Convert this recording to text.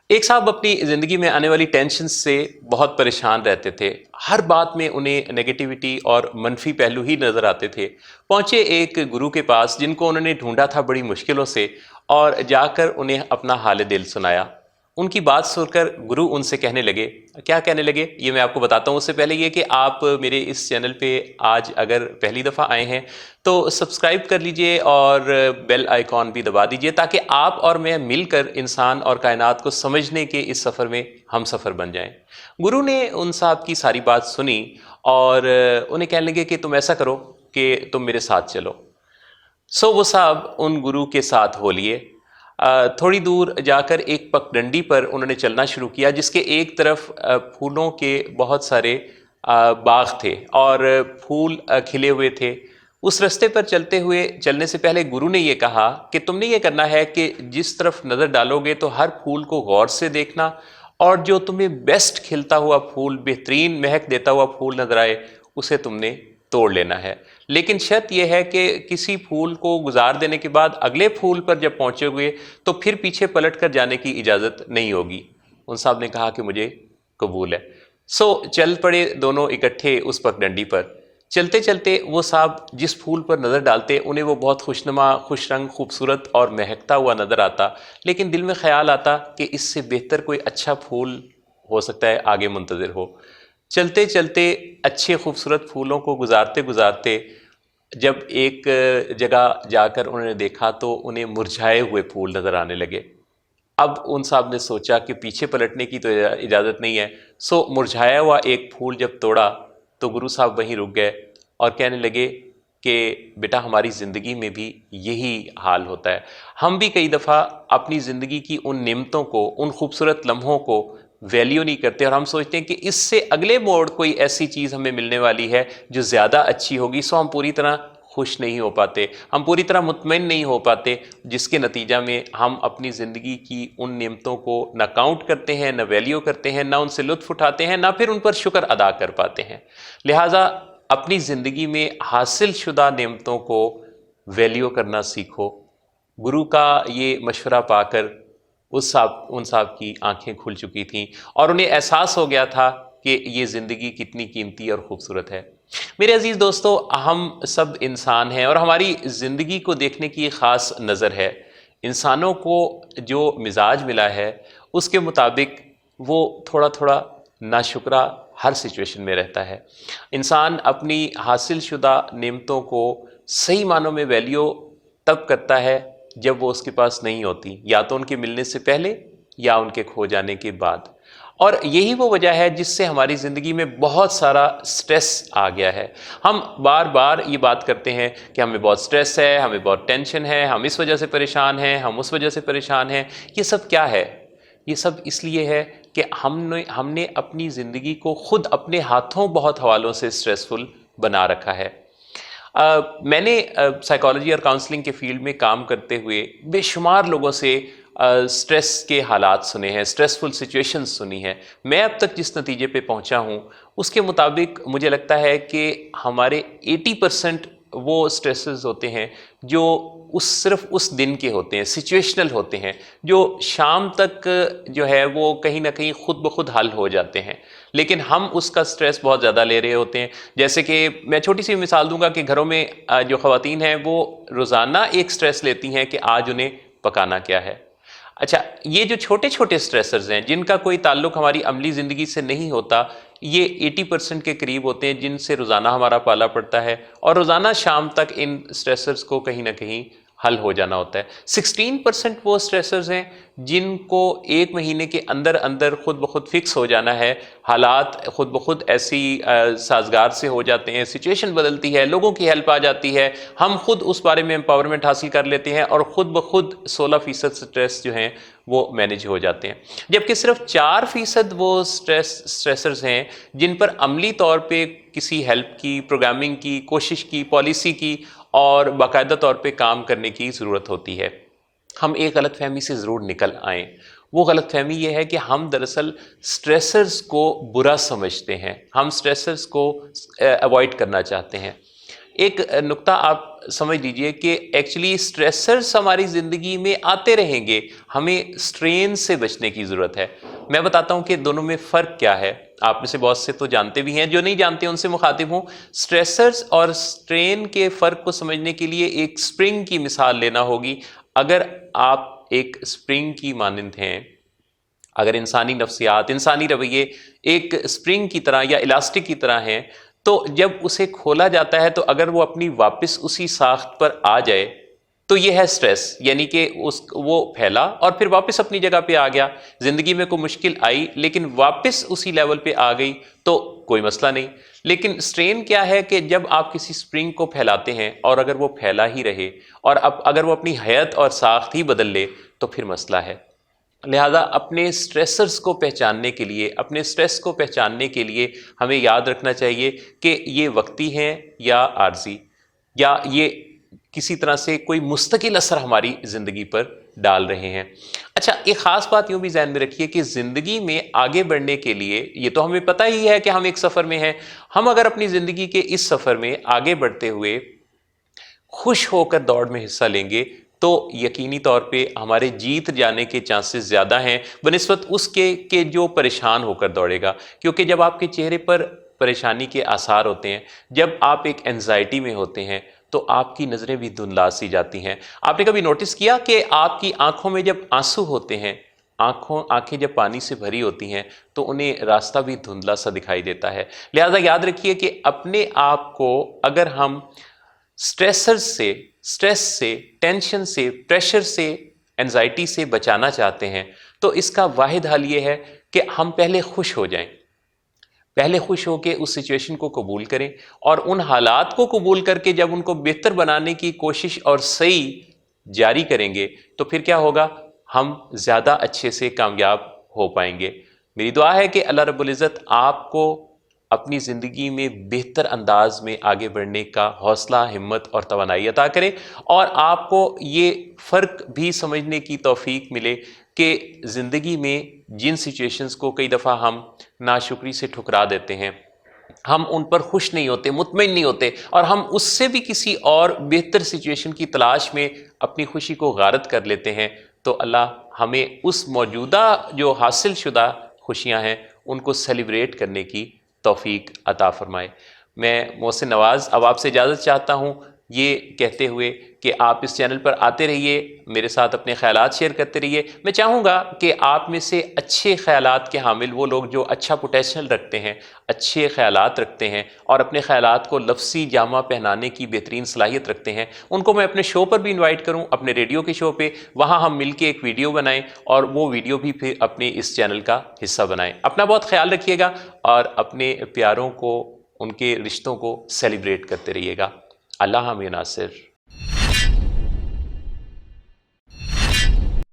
ایک साहब अपनी ज़िंदगी में आने वाली टेंशन से बहुत परेशान रहते थे। हर बात में उन्हें नेगेटिविटी और मनफी पहलू ही नज़र आते थे। पहुँचे एक गुरु के पास जिनको उन्होंने ढूंढा था बड़ी मुश्किलों से, और जाकर उन्हें अपना हाल दिल सुनाया। उनकी बात सुनकर गुरु उनसे कहने लगे, क्या कहने लगे ये मैं आपको बताता हूँ। उससे पहले ये कि आप मेरे इस चैनल पे आज अगर पहली दफ़ा आए हैं तो सब्सक्राइब कर लीजिए और बेल आइकॉन भी दबा दीजिए, ताकि आप और मैं मिलकर इंसान और कायनात को समझने के इस सफ़र में हम सफ़र बन जाएं। गुरु ने उन साहब की सारी बात सुनी और उन्हें कहने लगे कि तुम ऐसा करो कि तुम मेरे साथ चलो। सो वो साहब उन गुरु के साथ हो लिए। थोड़ी दूर जाकर एक पगडंडी पर उन्होंने चलना शुरू किया, जिसके एक तरफ फूलों के बहुत सारे बाग थे और फूल खिले हुए थे। उस रास्ते पर चलने से पहले गुरु ने ये कहा कि तुमने ये करना है कि जिस तरफ नज़र डालोगे तो हर फूल को गौर से देखना, और जो तुम्हें बेस्ट खिलता हुआ फूल, बेहतरीन महक देता हुआ फूल नजर आए, उसे तुमने तोड़ लेना है। लेकिन शर्त यह है कि किसी फूल को गुजार देने के बाद अगले फूल पर जब पहुंचोगे तो फिर पीछे पलट कर जाने की इजाज़त नहीं होगी। उन साहब ने कहा कि मुझे कबूल है। सो चल पड़े दोनों इकट्ठे उस पगडंडी पर। चलते चलते वो साहब जिस फूल पर नज़र डालते उन्हें वो बहुत खुशनुमा, खुश रंग, खूबसूरत और महकता हुआ नज़र आता। लेकिन दिल में ख्याल आता कि इससे बेहतर कोई अच्छा फूल हो सकता है आगे मुंतज़िर हो। चलते चलते अच्छे खूबसूरत फूलों को गुजारते गुजारते जब एक जगह जाकर उन्होंने देखा तो उन्हें मुरझाए हुए फूल नज़र आने लगे। अब उन साहब ने सोचा कि पीछे पलटने की तो इजाज़त नहीं है। सो मुरझाया हुआ एक फूल जब तोड़ा तो गुरु साहब वहीं रुक गए और कहने लगे कि बेटा, हमारी ज़िंदगी में भी यही हाल होता है। हम भी कई दफ़ा अपनी ज़िंदगी की उन नेमतों को, उन खूबसूरत लम्हों को वैल्यू नहीं करते, और हम सोचते हैं कि इससे अगले मोड़ कोई ऐसी चीज़ हमें मिलने वाली है जो ज़्यादा अच्छी होगी। सो हम पूरी तरह खुश नहीं हो पाते, हम पूरी तरह मुतमईन नहीं हो पाते, जिसके नतीजा में हम अपनी ज़िंदगी की उन नेमतों को ना काउंट करते हैं, ना वैल्यू करते हैं, ना उनसे लुत्फ़ उठाते हैं, ना फिर उन पर शुक्र अदा कर पाते हैं। लिहाजा अपनी ज़िंदगी में हासिल शुदा नेमतों को वैल्यू करना सीखो। गुरु का ये मशवरा पाकर उन साहब की आंखें खुल चुकी थीं और उन्हें एहसास हो गया था कि ये ज़िंदगी कितनी कीमती और ख़ूबसूरत है। मेरे अज़ीज़ दोस्तों, हम सब इंसान हैं और हमारी ज़िंदगी को देखने की एक ख़ास नज़र है। इंसानों को जो मिजाज मिला है उसके मुताबिक वो थोड़ा थोड़ा नाशुक्रा हर सिचुएशन में रहता है। इंसान अपनी हासिल शुदा नेमतों को सही मानों में वैल्यू तब करता है जब वो उसके पास नहीं होती, या तो उनके मिलने से पहले या उनके खो जाने के बाद। और यही वो वजह है जिससे हमारी ज़िंदगी में बहुत सारा स्ट्रेस आ गया है। हम बार बार ये बात करते हैं कि हमें बहुत स्ट्रेस है, हमें बहुत टेंशन है, हम इस वजह से परेशान हैं, हम उस वजह से परेशान हैं। ये सब क्या है? ये सब इसलिए है कि हमने अपनी ज़िंदगी को खुद अपने हाथों बहुत हवालों से स्ट्रेसफुल बना रखा है। मैंने साइकोलॉजी और काउंसलिंग के फील्ड में काम करते हुए बेशुमार लोगों से स्ट्रेस के हालात सुने हैं, स्ट्रेसफुल सिचुएशंस सुनी हैं। मैं अब तक जिस नतीजे पे पहुंचा हूं उसके मुताबिक मुझे लगता है कि हमारे 80% वो स्ट्रेसेस होते हैं जो सिर्फ उस दिन के होते हैं, सिचुएशनल होते हैं, जो शाम तक जो है वो कहीं ना कहीं खुद ब खुद हल हो जाते हैं। लेकिन हम उसका स्ट्रेस बहुत ज़्यादा ले रहे होते हैं। जैसे कि मैं छोटी सी मिसाल दूंगा कि घरों में जो ख़वातीन हैं वो रोज़ाना एक स्ट्रेस लेती हैं कि आज उन्हें पकाना क्या है। अच्छा, ये जो छोटे छोटे स्ट्रेसर्स हैं जिनका कोई ताल्लुक हमारी अमली ज़िंदगी से नहीं होता, ये 80% के करीब होते हैं जिनसे रोज़ाना हमारा पाला पड़ता है, और रोज़ाना शाम तक इन स्ट्रेसर्स को कहीं ना कहीं हल हो जाना होता है। 16% वो स्ट्रेसर्स हैं जिनको एक महीने के अंदर अंदर खुद ब खुद फिक्स हो जाना है। हालात खुद ब खुद ऐसी साजगार से हो जाते हैं, सिचुएशन बदलती है, लोगों की हेल्प आ जाती है, हम खुद उस बारे में एम्पावरमेंट हासिल कर लेते हैं और ख़ुद ब खुद 16% स्ट्रेस जो हैं वो मैनेज हो जाते हैं। जबकि सिर्फ 4% वो स्ट्रेसर्स हैं जिन पर अमली तौर पे किसी हेल्प की, प्रोग्रामिंग की, कोशिश की, पॉलिसी की और बाकायदा तौर पे काम करने की ज़रूरत होती है। हम एक गलत फहमी से ज़रूर निकल आएँ। वो गलत फहमी ये है कि हम दरअसल स्ट्रेसर्स को बुरा समझते हैं, हम स्ट्रेसर्स को अवॉइड करना चाहते हैं। ایک نقطہ آپ سمجھ لیجئے کہ ایکچولی سٹریسرز ہماری زندگی میں آتے رہیں گے، ہمیں سٹرین سے بچنے کی ضرورت ہے۔ میں بتاتا ہوں کہ دونوں میں فرق کیا ہے، آپ میں سے بہت سے تو جانتے بھی ہیں، جو نہیں جانتے ان سے مخاطب ہوں۔ سٹریسرز اور سٹرین کے فرق کو سمجھنے کے لیے ایک سپرنگ کی مثال لینا ہوگی۔ اگر آپ ایک سپرنگ کی مانند ہیں، اگر انسانی نفسیات، انسانی رویے ایک سپرنگ کی طرح یا الاسٹک کی طرح ہیں، تو جب اسے کھولا جاتا ہے تو اگر وہ اپنی واپس اسی ساخت پر آ جائے تو یہ ہے سٹریس، یعنی کہ وہ پھیلا اور پھر واپس اپنی جگہ پہ آ گیا۔ زندگی میں کوئی مشکل آئی لیکن واپس اسی لیول پہ آ گئی تو کوئی مسئلہ نہیں۔ لیکن سٹرین کیا ہے کہ جب آپ کسی سپرنگ کو پھیلاتے ہیں اور اگر وہ پھیلا ہی رہے اور اگر وہ اپنی حیت اور ساخت ہی بدل لے تو پھر مسئلہ ہے۔ لہٰذا اپنے سٹریسرز کو پہچاننے کے لیے، اپنے سٹریس کو پہچاننے کے لیے ہمیں یاد رکھنا چاہیے کہ یہ وقتی ہیں یا عارضی، یا یہ کسی طرح سے کوئی مستقل اثر ہماری زندگی پر ڈال رہے ہیں۔ اچھا، ایک خاص بات یوں بھی ذہن میں رکھیے کہ زندگی میں آگے بڑھنے کے لیے، یہ تو ہمیں پتہ ہی ہے کہ ہم ایک سفر میں ہیں، ہم اگر اپنی زندگی کے اس سفر میں آگے بڑھتے ہوئے خوش ہو کر دوڑ میں حصہ لیں گے تو یقینی طور پہ ہمارے جیت جانے کے چانسز زیادہ ہیں بنسبت اس کے کہ جو پریشان ہو کر دوڑے گا، کیونکہ جب آپ کے چہرے پر پریشانی کے آثار ہوتے ہیں، جب آپ ایک انزائٹی میں ہوتے ہیں تو آپ کی نظریں بھی دھندلا سی جاتی ہیں۔ آپ نے کبھی نوٹس کیا کہ آپ کی آنکھوں میں جب آنسو ہوتے ہیں، آنکھیں جب پانی سے بھری ہوتی ہیں تو انہیں راستہ بھی دھندلا سا دکھائی دیتا ہے۔ لہٰذا یاد رکھیے کہ اپنے آپ کو اگر ہم سٹریس سے، ٹینشن سے، پریشر سے، انزائٹی سے بچانا چاہتے ہیں تو اس کا واحد حل یہ ہے کہ ہم پہلے خوش ہو جائیں، پہلے خوش ہو کے اس سچویشن کو قبول کریں اور ان حالات کو قبول کر کے جب ان کو بہتر بنانے کی کوشش اور سعی جاری کریں گے تو پھر کیا ہوگا، ہم زیادہ اچھے سے کامیاب ہو پائیں گے۔ میری دعا ہے کہ اللہ رب العزت آپ کو اپنی زندگی میں بہتر انداز میں آگے بڑھنے کا حوصلہ، ہمت اور توانائی عطا کرے، اور آپ کو یہ فرق بھی سمجھنے کی توفیق ملے کہ زندگی میں جن سچویشنز کو کئی دفعہ ہم ناشکری سے ٹھکرا دیتے ہیں، ہم ان پر خوش نہیں ہوتے، مطمئن نہیں ہوتے، اور ہم اس سے بھی کسی اور بہتر سچویشن کی تلاش میں اپنی خوشی کو غارت کر لیتے ہیں، تو اللہ ہمیں اس موجودہ جو حاصل شدہ خوشیاں ہیں ان کو سیلیبریٹ کرنے کی توفیق عطا فرمائے۔ میں محسن نواز اب آپ سے اجازت چاہتا ہوں، یہ کہتے ہوئے کہ آپ اس چینل پر آتے رہیے، میرے ساتھ اپنے خیالات شیئر کرتے رہیے۔ میں چاہوں گا کہ آپ میں سے اچھے خیالات کے حامل، وہ لوگ جو اچھا پوٹینشل رکھتے ہیں، اچھے خیالات رکھتے ہیں اور اپنے خیالات کو لفظی جامہ پہنانے کی بہترین صلاحیت رکھتے ہیں، ان کو میں اپنے شو پر بھی انوائٹ کروں، اپنے ریڈیو کے شو پہ، وہاں ہم مل کے ایک ویڈیو بنائیں اور وہ ویڈیو بھی پھر اپنے اس چینل کا حصہ بنائیں۔ اپنا بہت خیال رکھیے گا اور اپنے پیاروں کو، ان کے رشتوں کو سیلیبریٹ کرتے رہیے گا۔ اللہ حافظ ناصر۔